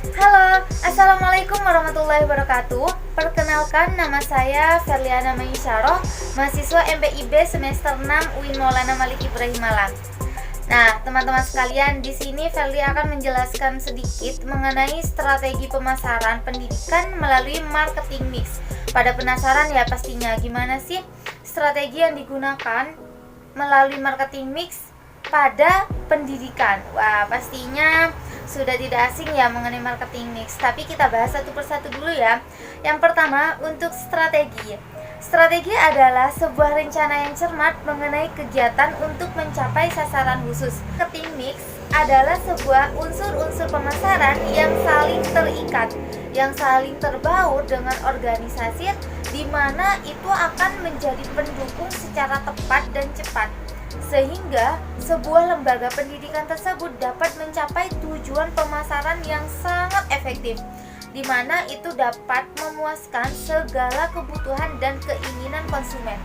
Halo, Assalamualaikum warahmatullahi wabarakatuh. Perkenalkan, nama saya Ferliana Maisyarah, mahasiswa MPIB semester 6 UIN Maulana Malik Ibrahim Malang. Nah, teman-teman sekalian, di sini Ferli akan menjelaskan sedikit mengenai strategi pemasaran pendidikan melalui marketing mix. Pada penasaran ya pastinya, gimana sih strategi yang digunakan melalui marketing mix pada pendidikan? Wah, pastinya sudah tidak asing ya mengenai marketing mix. Tapi kita bahas satu persatu dulu ya. Yang pertama, untuk strategi. Strategi adalah sebuah rencana yang cermat mengenai kegiatan untuk mencapai sasaran khusus. Marketing mix adalah sebuah unsur-unsur pemasaran yang saling terikat, yang saling terbaur dengan organisasi, di mana itu akan menjadi pendukung secara tepat dan cepat, sehingga sebuah lembaga pendidikan tersebut dapat mencapai tujuan pemasaran yang sangat efektif, di mana itu dapat memuaskan segala kebutuhan dan keinginan konsumen.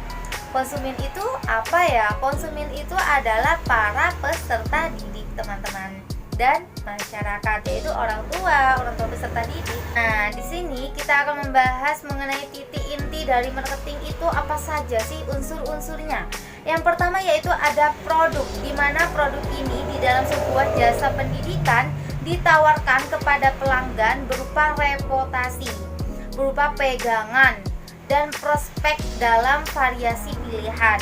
Konsumen itu apa ya? Konsumen itu adalah para peserta didik, teman-teman, dan masyarakat, yaitu orang tua peserta didik. Nah, di sini kita akan membahas mengenai titik inti dari marketing itu apa saja sih unsur-unsurnya. Yang pertama yaitu ada produk, di mana produk ini di dalam sebuah jasa pendidikan ditawarkan kepada pelanggan berupa reputasi, berupa pegangan, dan prospek dalam variasi pilihan.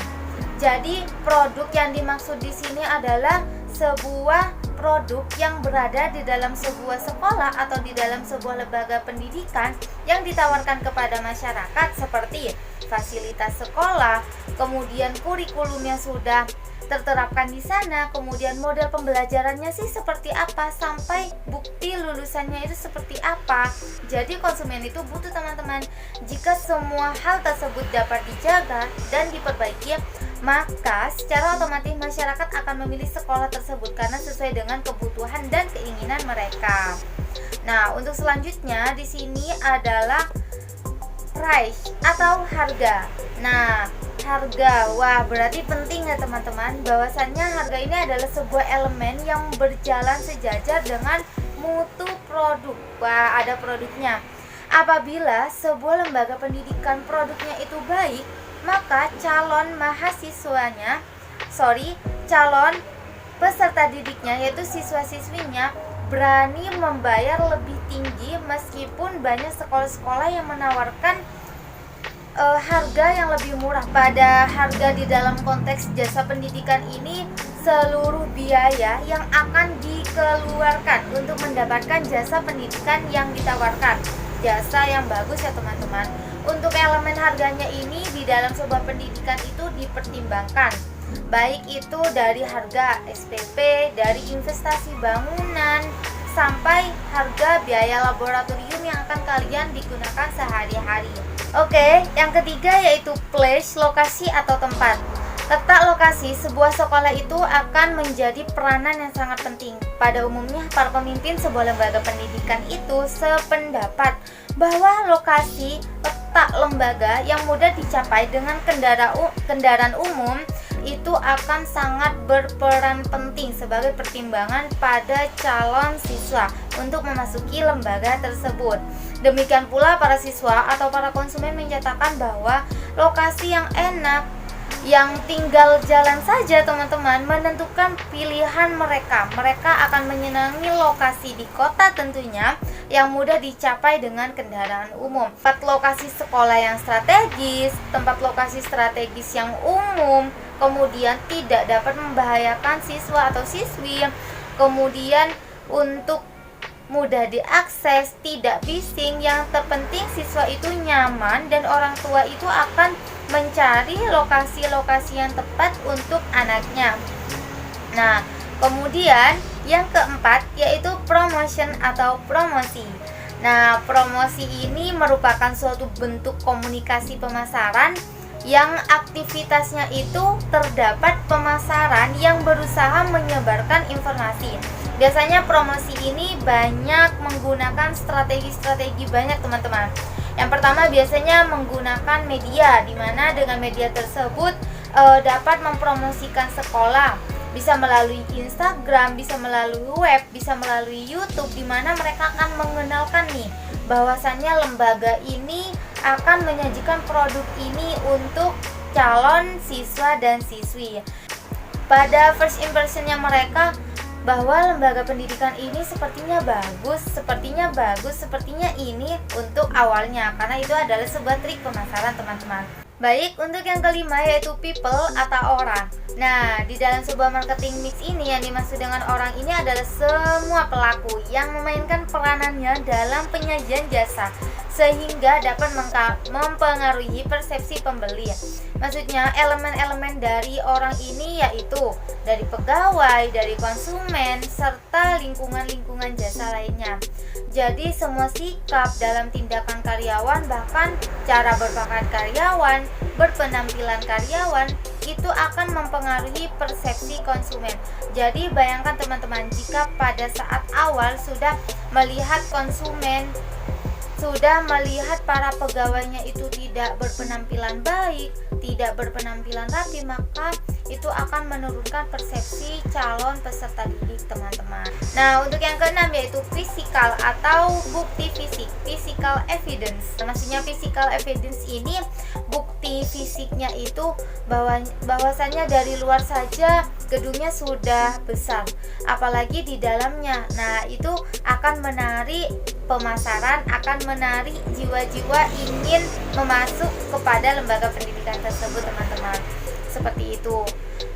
Jadi produk yang dimaksud di sini adalah sebuah produk yang berada di dalam sebuah sekolah atau di dalam sebuah lembaga pendidikan yang ditawarkan kepada masyarakat, seperti fasilitas sekolah, kemudian kurikulumnya sudah terterapkan di sana, kemudian model pembelajarannya sih seperti apa, sampai bukti lulusannya itu seperti apa. Jadi konsumen itu butuh, teman-teman. Jika semua hal tersebut dapat dijaga dan diperbaiki, maka secara otomatis masyarakat akan memilih sekolah tersebut karena sesuai dengan kebutuhan dan keinginan mereka. Nah, untuk selanjutnya di sini adalah price atau harga. Nah, harga, wah berarti penting ya teman-teman, bahwasannya harga ini adalah sebuah elemen yang berjalan sejajar dengan mutu produk. Wah, ada produknya. Apabila sebuah lembaga pendidikan produknya itu baik, maka calon peserta didiknya, yaitu siswa-siswinya, berani membayar lebih tinggi meskipun banyak sekolah-sekolah yang menawarkan harga yang lebih murah. Pada harga di dalam konteks jasa pendidikan ini, seluruh biaya yang akan dikeluarkan untuk mendapatkan jasa pendidikan yang ditawarkan, jasa yang bagus ya teman-teman. Untuk elemen harganya ini di dalam sebuah pendidikan itu dipertimbangkan, baik itu dari harga SPP, dari investasi bangunan, sampai harga biaya laboratorium yang akan kalian digunakan sehari-hari. Oke, yang ketiga yaitu place, lokasi atau tempat. Letak lokasi sebuah sekolah itu akan menjadi peranan yang sangat penting. Pada umumnya, para pemimpin sebuah lembaga pendidikan itu sependapat bahwa lokasi letak lembaga yang mudah dicapai dengan kendaraan umum itu akan sangat berperan penting sebagai pertimbangan pada calon siswa untuk memasuki lembaga tersebut. Demikian pula para siswa atau para konsumen menyatakan bahwa lokasi yang enak, yang tinggal jalan saja teman-teman, menentukan pilihan mereka. Mereka akan menyenangi lokasi di kota tentunya, yang mudah dicapai dengan kendaraan umum. Tempat lokasi sekolah yang strategis, tempat lokasi strategis yang umum, kemudian tidak dapat membahayakan siswa atau siswi, kemudian untuk mudah diakses, tidak bising, yang terpenting siswa itu nyaman dan orang tua itu akan mencari lokasi-lokasi yang tepat untuk anaknya. Nah, kemudian yang keempat yaitu promotion atau promosi. Nah, promosi ini merupakan suatu bentuk komunikasi pemasaran yang aktivitasnya itu terdapat pemasaran yang berusaha menyebarkan informasi. Biasanya promosi ini banyak menggunakan strategi-strategi banyak teman-teman. Yang pertama biasanya menggunakan media, di mana dengan media tersebut dapat mempromosikan sekolah, bisa melalui Instagram, bisa melalui web, bisa melalui YouTube, di mana mereka akan mengenalkan nih bahwasannya lembaga ini akan menyajikan produk ini untuk calon siswa dan siswi. Pada first impressionnya mereka bahwa lembaga pendidikan ini sepertinya bagus, sepertinya ini untuk awalnya, karena itu adalah sebuah trik pemasaran teman-teman. Baik, untuk yang kelima yaitu people atau orang. Nah, di dalam sebuah marketing mix ini yang dimaksud dengan orang ini adalah semua pelaku yang memainkan peranannya dalam penyajian jasa sehingga dapat mempengaruhi persepsi pembeli. Maksudnya elemen-elemen dari orang ini yaitu dari pegawai, dari konsumen, serta lingkungan-lingkungan jasa lainnya. Jadi semua sikap dalam tindakan karyawan, bahkan cara berpakaian karyawan, berpenampilan karyawan, itu akan mempengaruhi persepsi konsumen. Jadi bayangkan teman-teman, jika pada saat awal sudah melihat konsumen, sudah melihat para pegawainya itu tidak berpenampilan baik, tidak berpenampilan rapi, maka itu akan menurunkan persepsi calon peserta didik teman-teman. Nah, untuk yang keenam yaitu physical atau bukti fisik, physical evidence. Maksudnya physical evidence ini bukti fisiknya itu bahwasannya dari luar saja gedungnya sudah besar, apalagi di dalamnya. Nah, itu akan menarik pemasaran, akan menarik jiwa-jiwa ingin memasuk kepada lembaga pendidikan tersebut teman-teman. Seperti itu.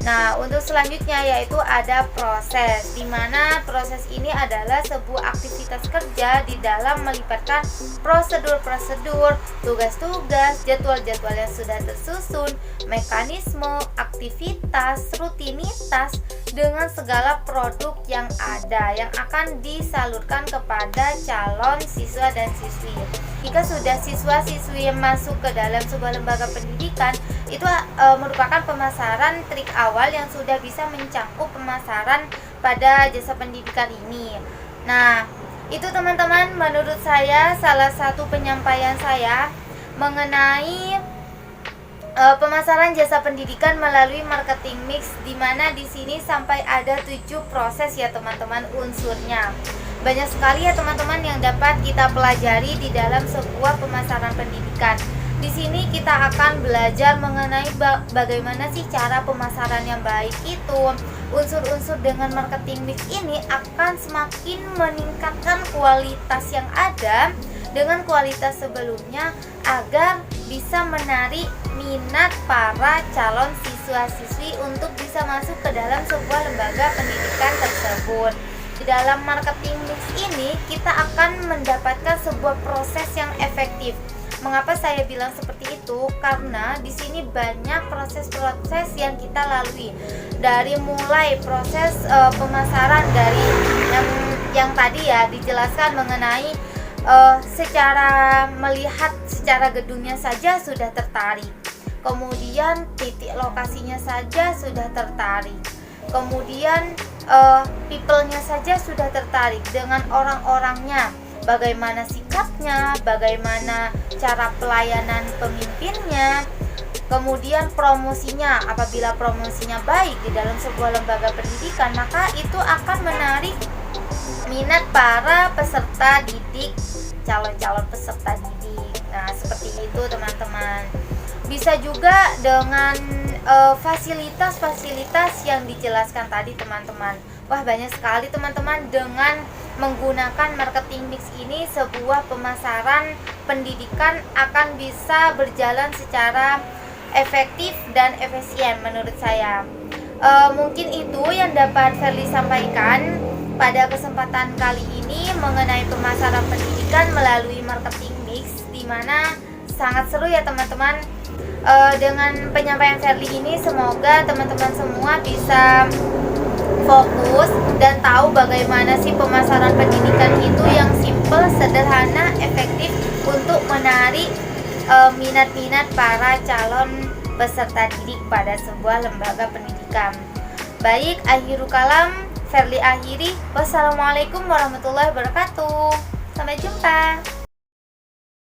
Nah, untuk selanjutnya yaitu ada proses, di mana proses ini adalah sebuah aktivitas kerja di dalam melibatkan prosedur-prosedur, tugas-tugas, jadwal-jadwal yang sudah tersusun, mekanisme, aktivitas, rutinitas dengan segala produk yang ada yang akan disalurkan kepada calon siswa dan siswi. Jika sudah siswa-siswi yang masuk ke dalam sebuah lembaga pendidikan, itu merupakan pemasaran trik awal yang sudah bisa mencangkup pemasaran pada jasa pendidikan ini. Nah, itu teman-teman menurut saya salah satu penyampaian saya mengenai pemasaran jasa pendidikan melalui marketing mix, di mana di sini sampai ada 7 proses ya teman-teman unsurnya. Banyak sekali ya teman-teman yang dapat kita pelajari di dalam sebuah pemasaran pendidikan. Di sini kita akan belajar mengenai bagaimana sih cara pemasaran yang baik itu. Unsur-unsur dengan marketing mix ini akan semakin meningkatkan kualitas yang ada dengan kualitas sebelumnya agar bisa menarik minat para calon siswa-siswi untuk bisa masuk ke dalam sebuah lembaga pendidikan tersebut. Di dalam marketing mix ini kita akan mendapatkan sebuah proses yang efektif. Mengapa saya bilang seperti itu? Karena di sini banyak proses-proses yang kita lalui. Dari mulai proses pemasaran dari yang tadi ya dijelaskan mengenai secara melihat secara gedungnya saja sudah tertarik. Kemudian titik lokasinya saja sudah tertarik. Kemudian people-nya saja sudah tertarik dengan orang-orangnya, bagaimana sikapnya, bagaimana cara pelayanan pemimpinnya, kemudian promosinya. Apabila promosinya baik di dalam sebuah lembaga pendidikan, maka itu akan menarik minat para peserta didik, calon-calon peserta didik. Nah, seperti itu teman-teman. Bisa juga dengan fasilitas-fasilitas yang dijelaskan tadi teman-teman. Wah, banyak sekali teman-teman. Dengan menggunakan marketing mix ini, sebuah pemasaran pendidikan akan bisa berjalan secara efektif dan efisien menurut saya. Mungkin itu yang dapat Verly sampaikan pada kesempatan kali ini mengenai pemasaran pendidikan melalui marketing mix, di mana sangat seru ya teman-teman. Dengan penyampaian Verly ini, semoga teman-teman semua bisa fokus dan tahu bagaimana sih pemasaran pendidikan itu yang simple, sederhana, efektif untuk menarik minat-minat para calon peserta didik pada sebuah lembaga pendidikan. Baik, akhiru kalam, Verly akhiri. Wassalamualaikum warahmatullahi wabarakatuh. Sampai jumpa.